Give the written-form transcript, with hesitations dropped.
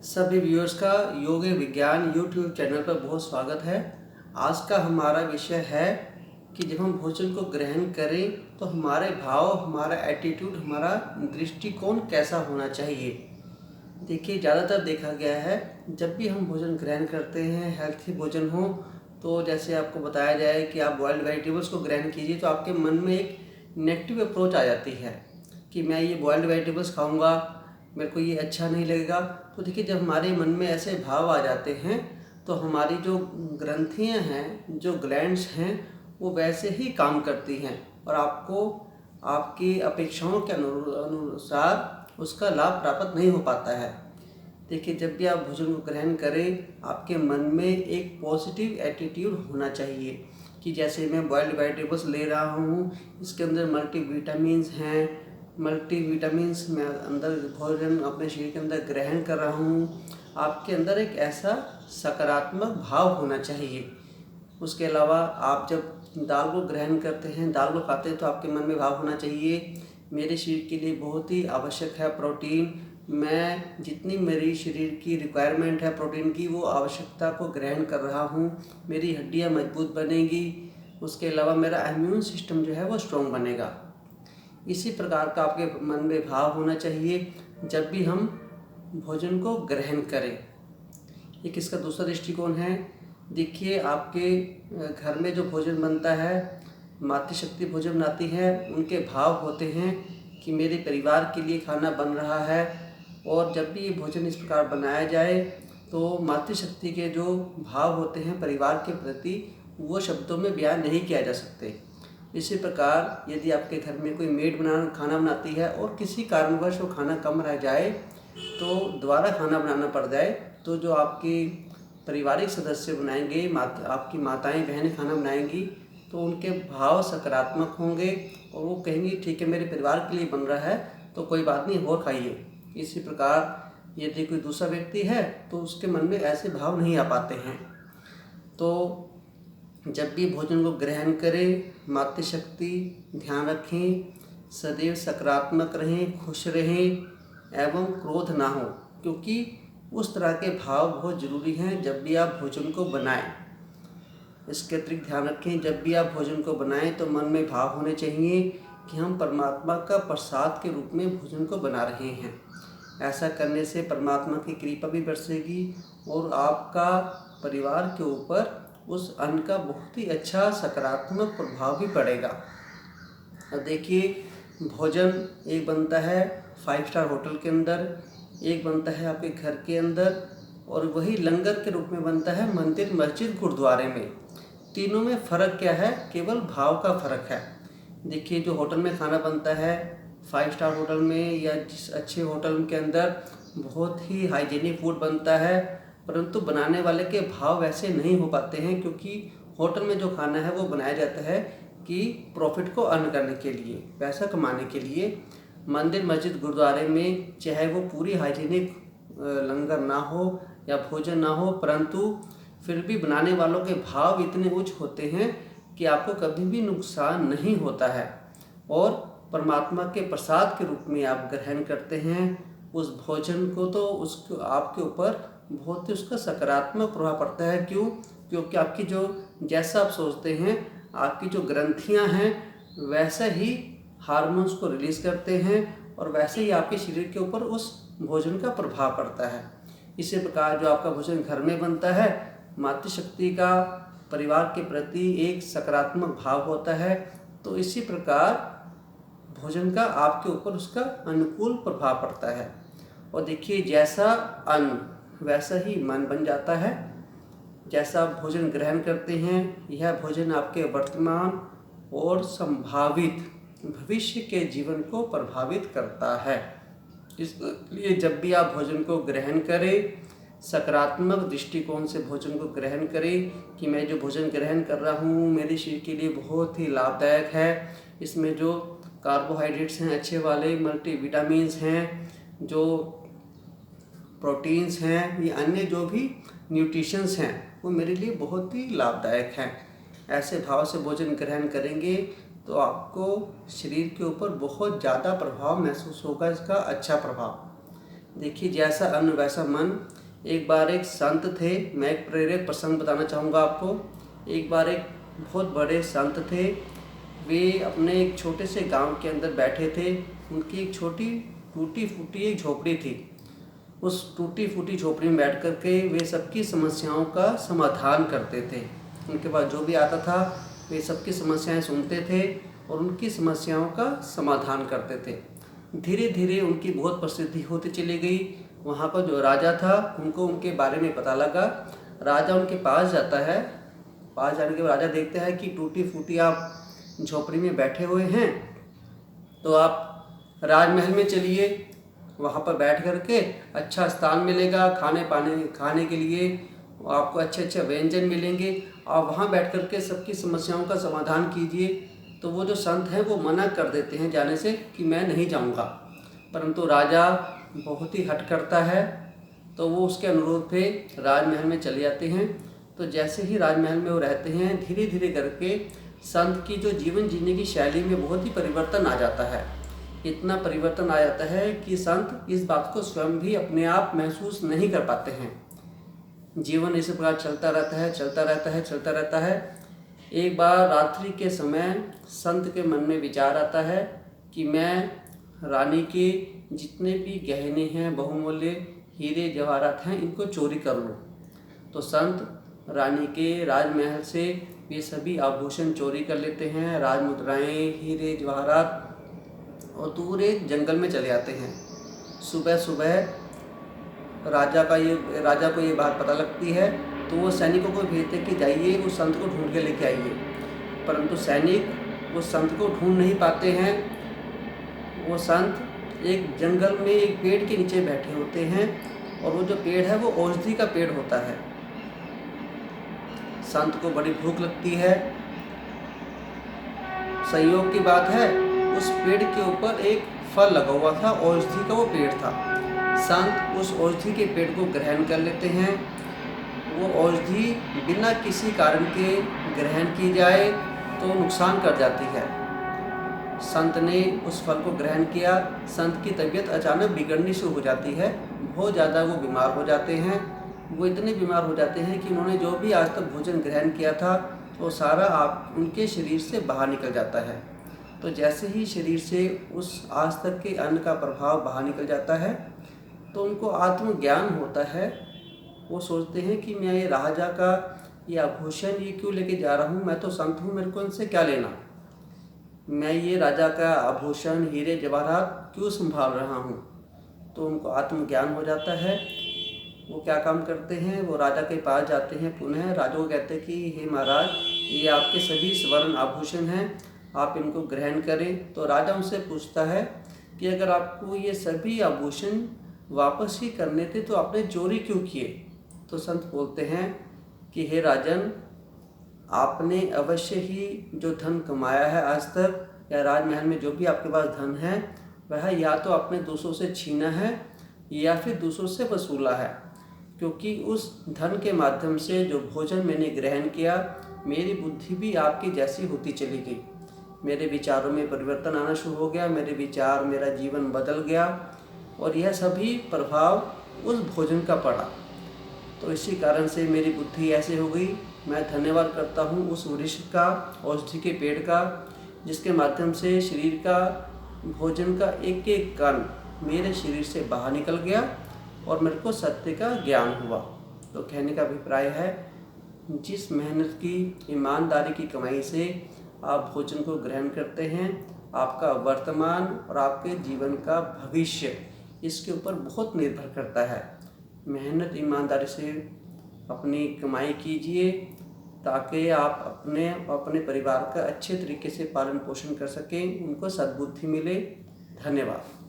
सभी व्यूअर्स का योग विज्ञान यूट्यूब चैनल पर बहुत स्वागत है। आज का हमारा विषय है कि जब हम भोजन को ग्रहण करें तो हमारे भाव, हमारा एटीट्यूड, हमारा दृष्टिकोण कैसा होना चाहिए। देखिए, ज़्यादातर देखा गया है जब भी हम भोजन ग्रहण करते हैं, हेल्थी भोजन हो, तो जैसे आपको बताया जाए कि आप बॉइल्ड वेजिटेबल्स को ग्रहण कीजिए तो आपके मन में एक नेगेटिव अप्रोच आ जाती है कि मैं ये बॉइल्ड वेजिटेबल्स खाऊंगा, मेरे को ये अच्छा नहीं लगेगा। तो देखिए, जब हमारे मन में ऐसे भाव आ जाते हैं तो हमारी जो ग्रंथियां हैं, जो ग्लैंड्स हैं, वो वैसे ही काम करती हैं और आपको आपकी अपेक्षाओं के अनुसार उसका लाभ प्राप्त नहीं हो पाता है। देखिए, जब भी आप भोजन को ग्रहण करें, आपके मन में एक पॉजिटिव एटीट्यूड होना चाहिए कि जैसे मैं बॉइल्ड वेजिटेबल्स ले रहा हूँ, इसके अंदर मल्टीविटामिन्स हैं, मल्टीविटामिन्स मैं अंदर भोजन अपने शरीर के अंदर ग्रहण कर रहा हूँ। आपके अंदर एक ऐसा सकारात्मक भाव होना चाहिए। उसके अलावा आप जब दाल को ग्रहण करते हैं, दाल को खाते हैं, तो आपके मन में भाव होना चाहिए मेरे शरीर के लिए बहुत ही आवश्यक है प्रोटीन। मैं जितनी मेरी शरीर की रिक्वायरमेंट है प्रोटीन की, वो आवश्यकता को ग्रहण कर रहा हूँ। मेरी हड्डियाँ मजबूत बनेगी। उसके अलावा मेरा इम्यून सिस्टम जो है वो स्ट्रॉन्ग बनेगा। इसी प्रकार का आपके मन में भाव होना चाहिए जब भी हम भोजन को ग्रहण करें। एक इसका दूसरा दृष्टिकोण है। देखिए, आपके घर में जो भोजन बनता है, मातृशक्ति भोजन बनाती है, उनके भाव होते हैं कि मेरे परिवार के लिए खाना बन रहा है। और जब भी ये भोजन इस प्रकार बनाया जाए तो मातृशक्ति के जो भाव होते हैं परिवार के प्रति, वो शब्दों में बयान नहीं किया जा सकते। इसी प्रकार यदि आपके घर में कोई मेड खाना बनाती है और किसी कारणवश वो खाना कम रह जाए, तो दोबारा खाना बनाना पड़ जाए, तो जो आपके पारिवारिक सदस्य बनाएंगे, आपकी माताएं बहनें खाना बनाएंगी, तो उनके भाव सकारात्मक होंगे और वो कहेंगी ठीक है, मेरे परिवार के लिए बन रहा है तो कोई बात नहीं, और खाइए। इसी प्रकार यदि कोई दूसरा व्यक्ति है तो उसके मन में ऐसे भाव नहीं आ पाते हैं। तो जब भी भोजन को ग्रहण करें, मातृशक्ति ध्यान रखें, सदैव सकारात्मक रहें, खुश रहें एवं क्रोध ना हो, क्योंकि उस तरह के भाव बहुत ज़रूरी हैं जब भी आप भोजन को बनाएं। इसके अतिरिक्त ध्यान रखें, जब भी आप भोजन को बनाएं तो मन में भाव होने चाहिए कि हम परमात्मा का प्रसाद के रूप में भोजन को बना रहे हैं। ऐसा करने से परमात्मा की कृपा भी बरसेगी और आपका परिवार के ऊपर उस अन्न का बहुत ही अच्छा सकारात्मक प्रभाव भी पड़ेगा। अब देखिए, भोजन एक बनता है 5 स्टार होटल के अंदर, एक बनता है आपके घर के अंदर, और वही लंगर के रूप में बनता है मंदिर, मस्जिद, गुरुद्वारे में। तीनों में फ़र्क क्या है? केवल भाव का फ़र्क है। देखिए, जो होटल में खाना बनता है 5 स्टार होटल में या जिस अच्छे होटल के अंदर बहुत ही हाइजीनिक फूड बनता है, परंतु बनाने वाले के भाव वैसे नहीं हो पाते हैं, क्योंकि होटल में जो खाना है वो बनाया जाता है कि प्रॉफिट को अर्न करने के लिए, पैसा कमाने के लिए। मंदिर, मस्जिद, गुरुद्वारे में चाहे वो पूरी हाइजीनिक लंगर ना हो या भोजन ना हो, परंतु फिर भी बनाने वालों के भाव इतने उच्च होते हैं कि आपको कभी भी नुकसान नहीं होता है और परमात्मा के प्रसाद के रूप में आप ग्रहण करते हैं उस भोजन को, तो उसको आपके ऊपर बहुत ही उसका सकारात्मक प्रभाव पड़ता है। क्यों? क्योंकि आपकी जो जैसा आप सोचते हैं, आपकी जो ग्रंथियां हैं वैसा ही हार्मोन्स को रिलीज़ करते हैं और वैसे ही आपके शरीर के ऊपर उस भोजन का प्रभाव पड़ता है। इसी प्रकार जो आपका भोजन घर में बनता है, मातृशक्ति का परिवार के प्रति एक सकारात्मक भाव होता है, तो इसी प्रकार भोजन का आपके ऊपर उसका अनुकूल प्रभाव पड़ता है। और देखिए, जैसा अन्न वैसा ही मन बन जाता है। जैसा आप भोजन ग्रहण करते हैं, यह भोजन आपके वर्तमान और संभावित भविष्य के जीवन को प्रभावित करता है। इसलिए जब भी आप भोजन को ग्रहण करें, सकारात्मक दृष्टिकोण से भोजन को ग्रहण करें कि मैं जो भोजन ग्रहण कर रहा हूँ मेरे शरीर के लिए बहुत ही लाभदायक है। इसमें जो कार्बोहाइड्रेट्स हैं अच्छे वाले, मल्टीविटामिन्स हैं, जो प्रोटीन्स हैं, ये अन्य जो भी न्यूट्रिशंस हैं, वो मेरे लिए बहुत ही लाभदायक हैं। ऐसे भाव से भोजन ग्रहण करेंगे तो आपको शरीर के ऊपर बहुत ज़्यादा प्रभाव महसूस होगा, इसका अच्छा प्रभाव। देखिए, जैसा अन्न वैसा मन। एक बार एक संत थे, मैं एक प्रेरक प्रसंग बताना चाहूँगा आपको। एक बार एक बहुत बड़े संत थे, वे अपने एक छोटे से गांव के अंदर बैठे थे। उनकी एक छोटी टूटी फूटी एक झोपड़ी थी। उस टूटी फूटी झोपड़ी में बैठ कर के वे सबकी समस्याओं का समाधान करते थे। उनके पास जो भी आता था वे सबकी समस्याएं सुनते थे और उनकी समस्याओं का समाधान करते थे। धीरे धीरे उनकी बहुत प्रसिद्धि होती चली गई। वहाँ का जो राजा था उनको उनके बारे में पता लगा। राजा उनके पास जाता है। पास जाने के बाद राजा देखते हैं कि टूटी फूटी आप झोपड़ी में बैठे हुए हैं, तो आप राजमहल में चलिए, वहाँ पर बैठ कर के अच्छा स्थान मिलेगा, खाने के लिए आपको अच्छे अच्छे व्यंजन मिलेंगे। आप वहाँ बैठ कर के सबकी समस्याओं का समाधान कीजिए। तो वो जो संत हैं वो मना कर देते हैं जाने से कि मैं नहीं जाऊँगा। परंतु राजा बहुत ही हठ करता है, तो वो उसके अनुरोध पे राजमहल में चले जाते हैं। तो जैसे ही राजमहल में वो रहते हैं, धीरे धीरे करके संत की जो जीवन जीने की शैली में बहुत ही परिवर्तन आ जाता है। इतना परिवर्तन आ जाता है कि संत इस बात को स्वयं भी अपने आप महसूस नहीं कर पाते हैं। जीवन इस प्रकार चलता रहता है, चलता रहता है, चलता रहता है। एक बार रात्रि के समय संत के मन में विचार आता है कि मैं रानी के जितने भी गहने हैं, बहुमूल्य हीरे जवाहरात हैं, इनको चोरी कर लूँ। तो संत रानी के राजमहल से वे सभी आभूषण चोरी कर लेते हैं, राजमुद्राएं, हीरे जवाहरात, और दूर एक जंगल में चले आते हैं। सुबह सुबह राजा को ये बात पता लगती है, तो वो सैनिकों को भेजते कि जाइए उस संत को ढूंढ के लेके आइए। परंतु सैनिक उस संत को ढूंढ नहीं पाते हैं। वो संत एक जंगल में एक पेड़ के नीचे बैठे होते हैं, और वो जो पेड़ है वो औषधि का पेड़ होता है। संत को बड़ी भूख लगती है। संयोग की बात है, उस पेड़ के ऊपर एक फल लगा हुआ था, औषधि का वो पेड़ था। संत उस औषधि के पेड़ को ग्रहण कर लेते हैं। वो औषधि बिना किसी कारण के ग्रहण की जाए तो नुकसान कर जाती है। संत ने उस फल को ग्रहण किया। संत की तबीयत अचानक बिगड़नी शुरू हो जाती है। बहुत ज़्यादा वो बीमार हो जाते हैं। वो इतने बीमार हो जाते हैं कि उन्होंने जो भी आज तक भोजन ग्रहण किया था वो सारा उनके शरीर से बाहर निकल जाता है। तो जैसे ही शरीर से उस आज तक के अन्न का प्रभाव बाहर निकल जाता है, तो उनको आत्मज्ञान होता है। वो सोचते हैं कि मैं ये राजा का ये आभूषण ये क्यों लेके जा रहा हूँ, मैं तो संत हूँ, मेरे को इनसे क्या लेना। मैं ये राजा का आभूषण हीरे जवाहरात क्यों संभाल रहा हूँ। तो उनको आत्मज्ञान हो जाता है। वो क्या काम करते हैं, वो राजा के पास जाते हैं। पुनः राजा को कहते हैं कि हे महाराज, ये आपके सभी स्वर्ण आभूषण हैं, आप इनको ग्रहण करें। तो राजा उनसे पूछता है कि अगर आपको ये सभी आभूषण वापस ही करने थे तो आपने चोरी क्यों किए। तो संत बोलते हैं कि हे राजन, आपने अवश्य ही जो धन कमाया है आज तक, या राजमहल में जो भी आपके पास धन है, वह या तो आपने दूसरों से छीना है या फिर दूसरों से वसूला है। क्योंकि उस धन के माध्यम से जो भोजन मैंने ग्रहण किया, मेरी बुद्धि भी आपकी जैसी होती चली गई। मेरे विचारों में परिवर्तन आना शुरू हो गया, मेरे विचार, मेरा जीवन बदल गया, और यह सभी प्रभाव उस भोजन का पड़ा। तो इसी कारण से मेरी बुद्धि ऐसे हो गई। मैं धन्यवाद करता हूँ उस वृक्ष का, औषधि के पेड़ का, जिसके माध्यम से शरीर का भोजन का एक एक कण मेरे शरीर से बाहर निकल गया और मेरे को सत्य का ज्ञान हुआ। तो कहने का अभिप्राय है, जिस मेहनत की, ईमानदारी की कमाई से आप भोजन को ग्रहण करते हैं, आपका वर्तमान और आपके जीवन का भविष्य इसके ऊपर बहुत निर्भर करता है। मेहनत ईमानदारी से अपनी कमाई कीजिए, ताकि आप अपने परिवार का अच्छे तरीके से पालन पोषण कर सकें, उनको सद्बुद्धि मिले। धन्यवाद।